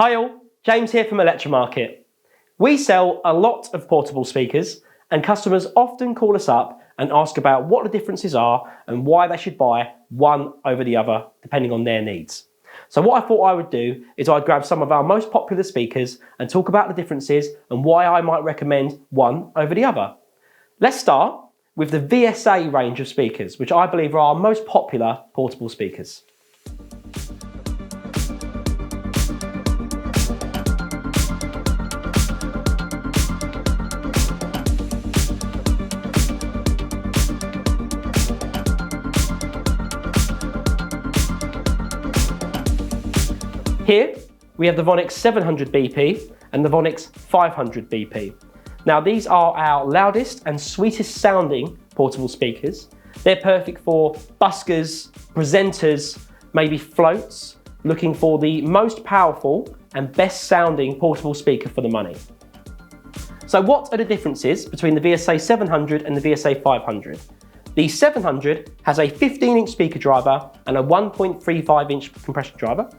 Hi all, James here from ElectroMarket. We sell a lot of portable speakers and customers often call us up and ask about what the differences are and why they should buy one over the other depending on their needs. So what I thought I would do is I'd grab some of our most popular speakers and talk about the differences and why I might recommend one over the other. Let's start with the VSA range of speakers, which I believe are our most popular portable speakers. Here we have the Vonyx 700 BP and the Vonyx 500 BP. Now these are our loudest and sweetest sounding portable speakers. They're perfect for buskers, presenters, maybe floats, looking for the most powerful and best sounding portable speaker for the money. So what are the differences between the VSA 700 and the VSA 500? The 700 has a 15-inch speaker driver and a 1.35-inch compression driver,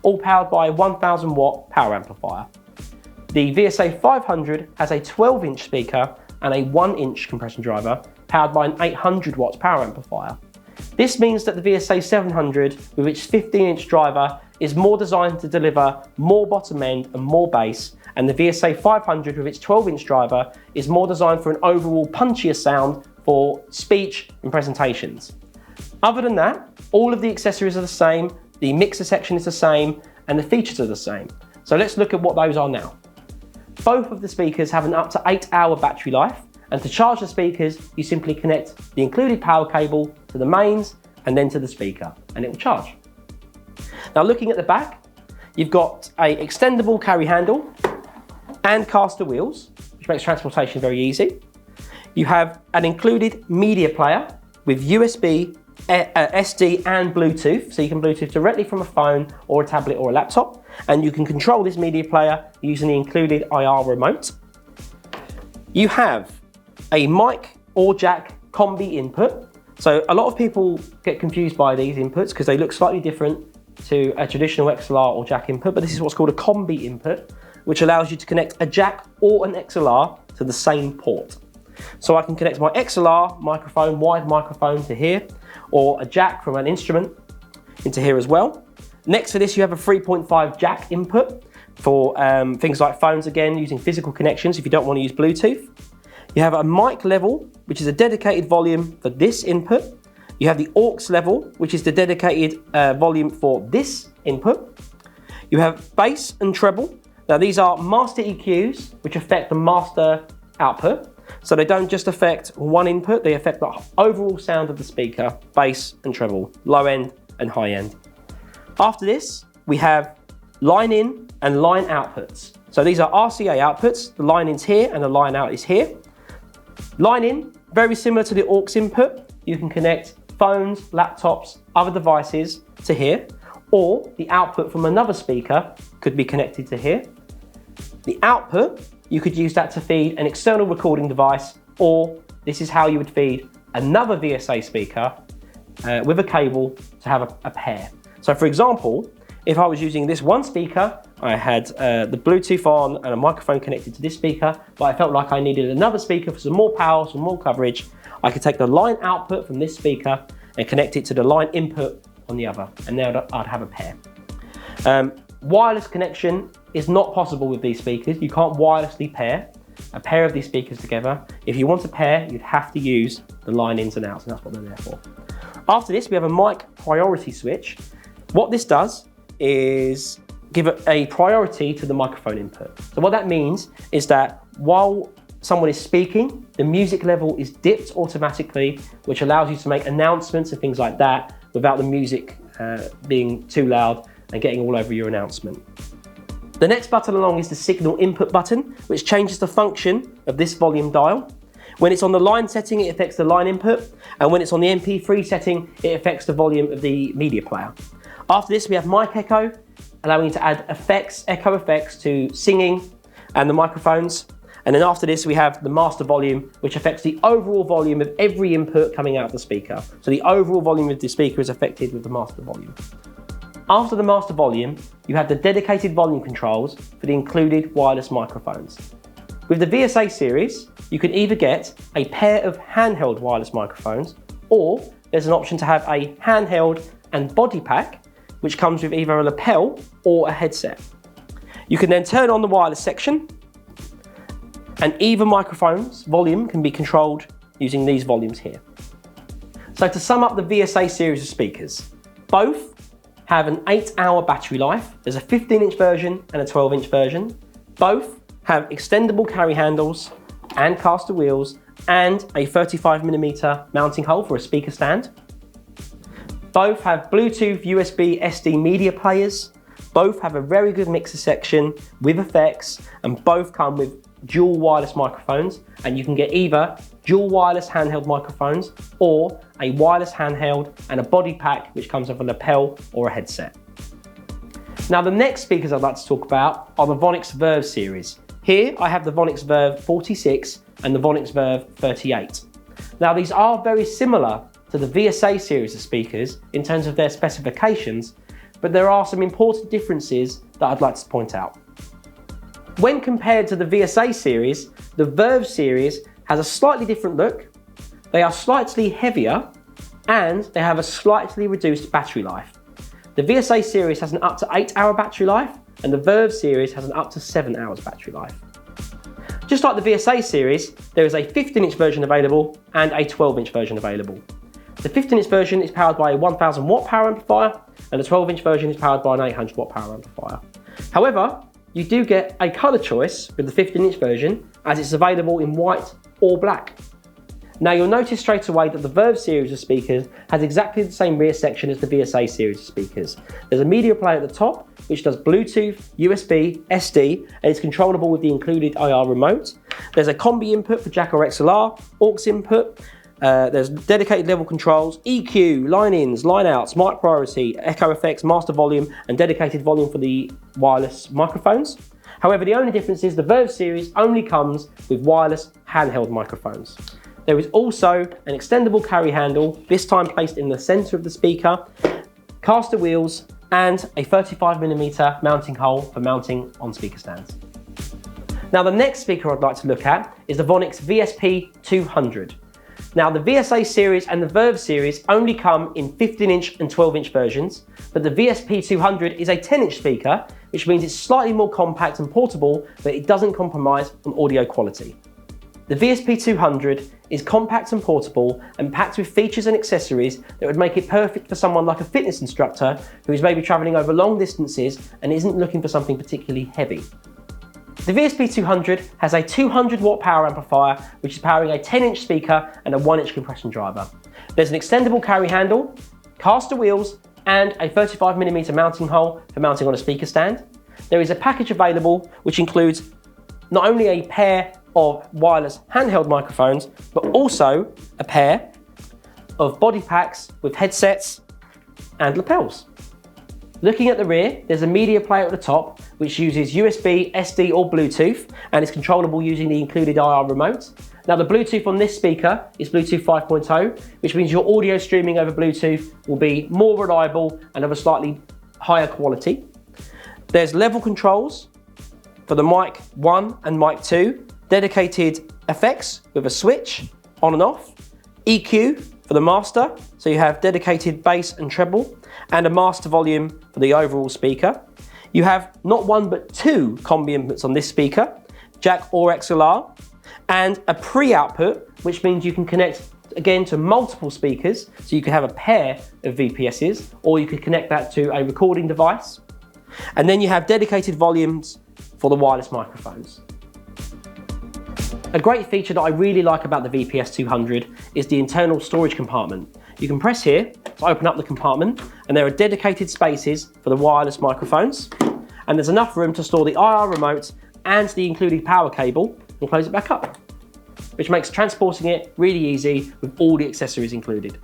all powered by a 1000 watt power amplifier. The VSA 500 has a 12-inch speaker and a 1-inch compression driver, powered by an 800 watts power amplifier. This means that the VSA 700, with its 15-inch driver, is more designed to deliver more bottom end and more bass, and the VSA 500 with its 12-inch driver is more designed for an overall punchier sound for speech and presentations. Other than that, all of the accessories are the same, the mixer section is the same, and the features are the same. So let's look at what those are now. Both of the speakers have an up to 8-hour battery life, and to charge the speakers, you simply connect the included power cable to the mains and then to the speaker, and it will charge. Now looking at the back, you've got an extendable carry handle and caster wheels, which makes transportation very easy. You have an included media player with USB, SD and Bluetooth, so you can Bluetooth directly from a phone or a tablet or a laptop, and you can control this media player using the included IR remote. You have a mic or jack combi input. So a lot of people get confused by these inputs because they look slightly different to a traditional XLR or jack input, but this is what's called a combi input, which allows you to connect a jack or an XLR to the same port. So I can connect my XLR microphone, wide microphone to here, or a jack from an instrument into here as well. Next to this, you have a 3.5 jack input for things like phones, again, using physical connections if you don't want to use Bluetooth. You have a mic level, which is a dedicated volume for this input. You have the aux level, which is the dedicated volume for this input. You have bass and treble. Now these are master EQs, which affect the master output. So they don't just affect one input, they affect the overall sound of the speaker, bass and treble, low end and high end. After this, we have line in and line outputs. So these are RCA outputs, the line in's here and the line out is here. Line in, very similar to the aux input, you can connect phones, laptops, other devices to here, or the output from another speaker could be connected to here. The output, you could use that to feed an external recording device, or this is how you would feed another VSA speaker with a cable to have a pair. So for example, if I was using this one speaker, I had the Bluetooth on and a microphone connected to this speaker, but I felt like I needed another speaker for some more power, some more coverage, I could take the line output from this speaker and connect it to the line input on the other, and now I'd have a pair. Wireless connection is not possible with these speakers. You can't wirelessly pair a pair of these speakers together. If you want to pair, you'd have to use the line ins and outs, and that's what they're there for. After this, we have a mic priority switch. What this does is give a priority to the microphone input. So what that means is that while someone is speaking, the music level is dipped automatically, which allows you to make announcements and things like that without the music being too loud and getting all over your announcement. The next button along is the signal input button, which changes the function of this volume dial. When it's on the line setting, it affects the line input, and when it's on the MP3 setting, it affects the volume of the media player. After this, we have mic echo, allowing you to add effects, echo effects to singing and the microphones. And then after this, we have the master volume, which affects the overall volume of every input coming out of the speaker. So the overall volume of the speaker is affected with the master volume. After the master volume, you have the dedicated volume controls for the included wireless microphones. With the VSA series, you can either get a pair of handheld wireless microphones, or there's an option to have a handheld and body pack, which comes with either a lapel or a headset. You can then turn on the wireless section, and either microphone's volume can be controlled using these volumes here. So to sum up the VSA series of speakers, both have an 8-hour battery life. There's a 15-inch version and a 12-inch version. Both have extendable carry handles and caster wheels and a 35mm mounting hole for a speaker stand. Both have Bluetooth, USB, SD media players. Both have a very good mixer section with effects, and both come with dual wireless microphones, and you can get either dual wireless handheld microphones or a wireless handheld and a body pack which comes with a lapel or a headset. Now the next speakers I'd like to talk about are the Vonyx Verve series. Here I have the Vonyx Verve 46 and the Vonyx Verve 38. Now these are very similar to the VSA series of speakers in terms of their specifications, but there are some important differences that I'd like to point out. When compared to the VSA series, the Verve series has a slightly different look, they are slightly heavier, and they have a slightly reduced battery life. The VSA series has an up to 8-hour battery life, and the Verve series has an up to 7 hours battery life. Just like the VSA series, there is a 15-inch version available and a 12-inch version available. The 15-inch version is powered by a 1000 watt power amplifier, and the 12-inch version is powered by an 800 watt power amplifier. However, you do get a colour choice with the 15-inch version, as it's available in white or black. Now you'll notice straight away that the Verve series of speakers has exactly the same rear section as the VSA series of speakers. There's a media player at the top, which does Bluetooth, USB, SD, and is controllable with the included IR remote. There's a combi input for jack or XLR, aux input. There's dedicated level controls, EQ, line-ins, line-outs, mic priority, echo effects, master volume, and dedicated volume for the wireless microphones. However, the only difference is the Verve series only comes with wireless handheld microphones. There is also an extendable carry handle, this time placed in the centre of the speaker, caster wheels, and a 35mm mounting hole for mounting on speaker stands. Now the next speaker I'd like to look at is the Vonyx VSP 200. Now the VSA series and the Verve series only come in 15-inch and 12-inch versions, but the VSP 200 is a 10-inch speaker, which means it's slightly more compact and portable, but it doesn't compromise on audio quality. The VSP 200 is compact and portable and packed with features and accessories that would make it perfect for someone like a fitness instructor who is maybe travelling over long distances and isn't looking for something particularly heavy. The VSP 200 has a 200 watt power amplifier, which is powering a 10-inch speaker and a 1-inch compression driver. There's an extendable carry handle, caster wheels, and a 35mm mounting hole for mounting on a speaker stand. There is a package available which includes not only a pair of wireless handheld microphones, but also a pair of body packs with headsets and lapels. Looking at the rear, there's a media player at the top, which uses USB, SD or Bluetooth, and is controllable using the included IR remote. Now the Bluetooth on this speaker is Bluetooth 5.0, which means your audio streaming over Bluetooth will be more reliable and of a slightly higher quality. There's level controls for the mic 1 and mic 2, dedicated effects with a switch on and off, EQ for the master, so you have dedicated bass and treble, and a master volume for the overall speaker. You have not one but two combi inputs on this speaker, jack or XLR, and a pre-output, which means you can connect again to multiple speakers, so you could have a pair of VPSs, or you could connect that to a recording device. And then you have dedicated volumes for the wireless microphones. A great feature that I really like about the VPS 200 is the internal storage compartment. You can press here to open up the compartment, and there are dedicated spaces for the wireless microphones, and there's enough room to store the IR remote and the included power cable and close it back up, which makes transporting it really easy with all the accessories included.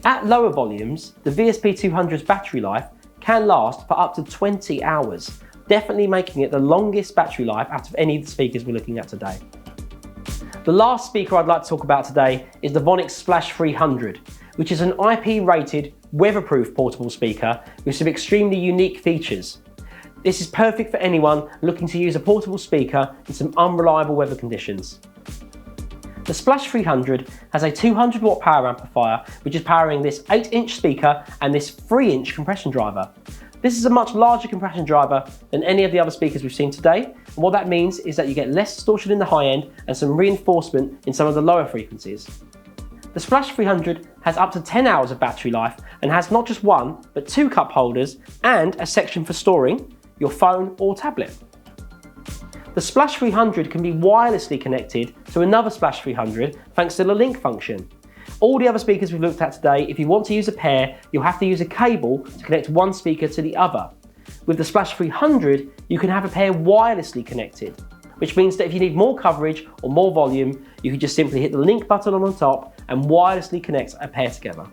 At lower volumes, the VSP 200's battery life can last for up to 20 hours, definitely making it the longest battery life out of any of the speakers we're looking at today. The last speaker I'd like to talk about today is the Vonyx Splash 300, which is an IP-rated, weatherproof portable speaker with some extremely unique features. This is perfect for anyone looking to use a portable speaker in some unreliable weather conditions. The Splash 300 has a 200 watt power amplifier, which is powering this 8-inch speaker and this 3-inch compression driver. This is a much larger compression driver than any of the other speakers we've seen today, and what that means is that you get less distortion in the high end and some reinforcement in some of the lower frequencies. The Splash 300 has up to 10 hours of battery life and has not just one, but 2 cup holders and a section for storing your phone or tablet. The Splash 300 can be wirelessly connected to another Splash 300 thanks to the link function. All the other speakers we've looked at today, if you want to use a pair, you'll have to use a cable to connect one speaker to the other. With the Splash 300, you can have a pair wirelessly connected, which means that if you need more coverage or more volume, you can just simply hit the link button on the top and wirelessly connect a pair together.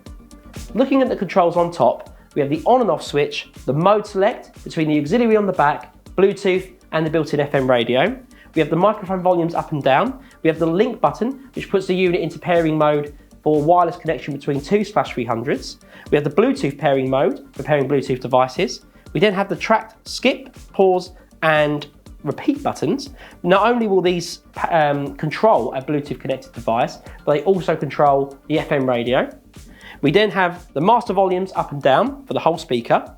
Looking at the controls on top, we have the on and off switch, the mode select between the auxiliary on the back, Bluetooth, and the built-in FM radio. We have the microphone volumes up and down. We have the link button, which puts the unit into pairing mode for wireless connection between 2 Splash 300s. We have the Bluetooth pairing mode for pairing Bluetooth devices. We then have the tracked skip, pause, and repeat buttons. Not only will these control a Bluetooth connected device, but they also control the FM radio. We then have the master volumes up and down for the whole speaker.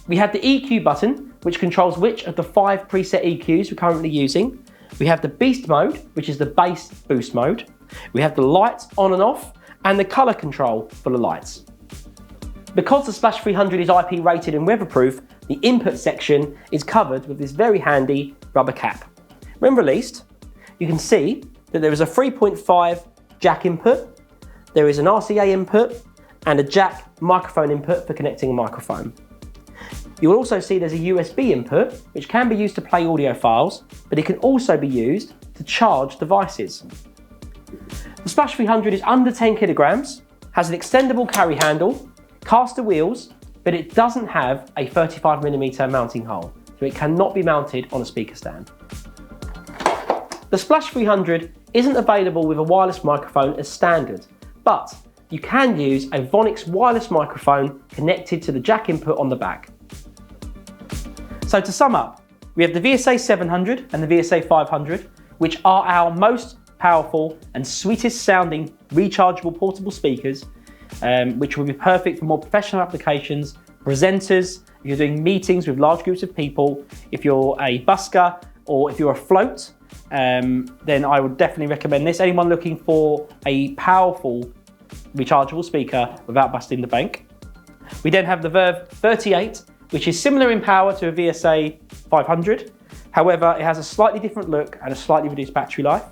We have the EQ button, which controls which of the 5 preset EQs we're currently using. We have the beast mode, which is the bass boost mode. We have the lights on and off, and the color control for the lights. Because the Splash 300 is IP rated and weatherproof, the input section is covered with this very handy rubber cap. When released, you can see that there is a 3.5 jack input, there is an RCA input, and a jack microphone input for connecting a microphone. You'll also see there's a USB input, which can be used to play audio files, but it can also be used to charge devices. The Splash 300 is under 10 kilograms, has an extendable carry handle, caster wheels, but it doesn't have a 35mm mounting hole, so it cannot be mounted on a speaker stand. The Splash 300 isn't available with a wireless microphone as standard, but you can use a Vonyx wireless microphone connected to the jack input on the back. So to sum up, we have the VSA 700 and the VSA 500, which are our most powerful and sweetest sounding rechargeable portable speakers, which will be perfect for more professional applications, presenters, if you're doing meetings with large groups of people, if you're a busker or if you're a float, then I would definitely recommend this. Anyone looking for a powerful rechargeable speaker without busting the bank. We then have the Verve 38, which is similar in power to a VSA 500. However, it has a slightly different look and a slightly reduced battery life.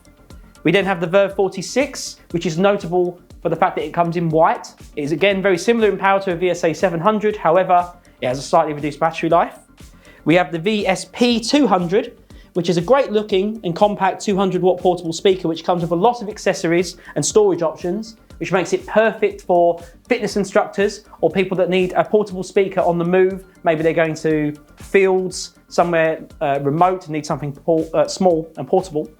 We then have the Verve 46, which is notable for the fact that it comes in white. It is again very similar in power to a VSA 700. However, it has a slightly reduced battery life. We have the VSP 200, which is a great looking and compact 200 watt portable speaker, which comes with a lot of accessories and storage options, which makes it perfect for fitness instructors or people that need a portable speaker on the move. Maybe they're going to fields, somewhere remote and need something small and portable.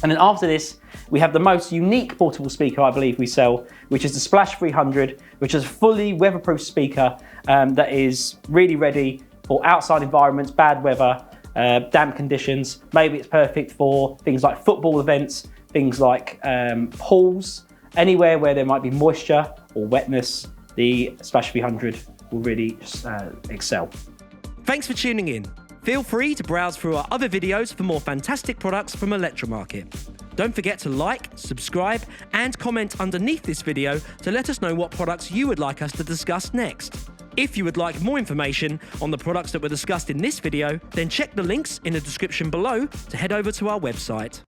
And then after this, we have the most unique portable speaker I believe we sell, which is the Splash 300, which is a fully weatherproof speaker that is really ready for outside environments, bad weather, damp conditions. Maybe it's perfect for things like football events, things like pools, anywhere where there might be moisture or wetness. The Splash 300 will really excel. Thanks for tuning in. Feel free to browse through our other videos for more fantastic products from ElectroMarket. Don't forget to like, subscribe, and comment underneath this video to let us know what products you would like us to discuss next. If you would like more information on the products that were discussed in this video, then check the links in the description below to head over to our website.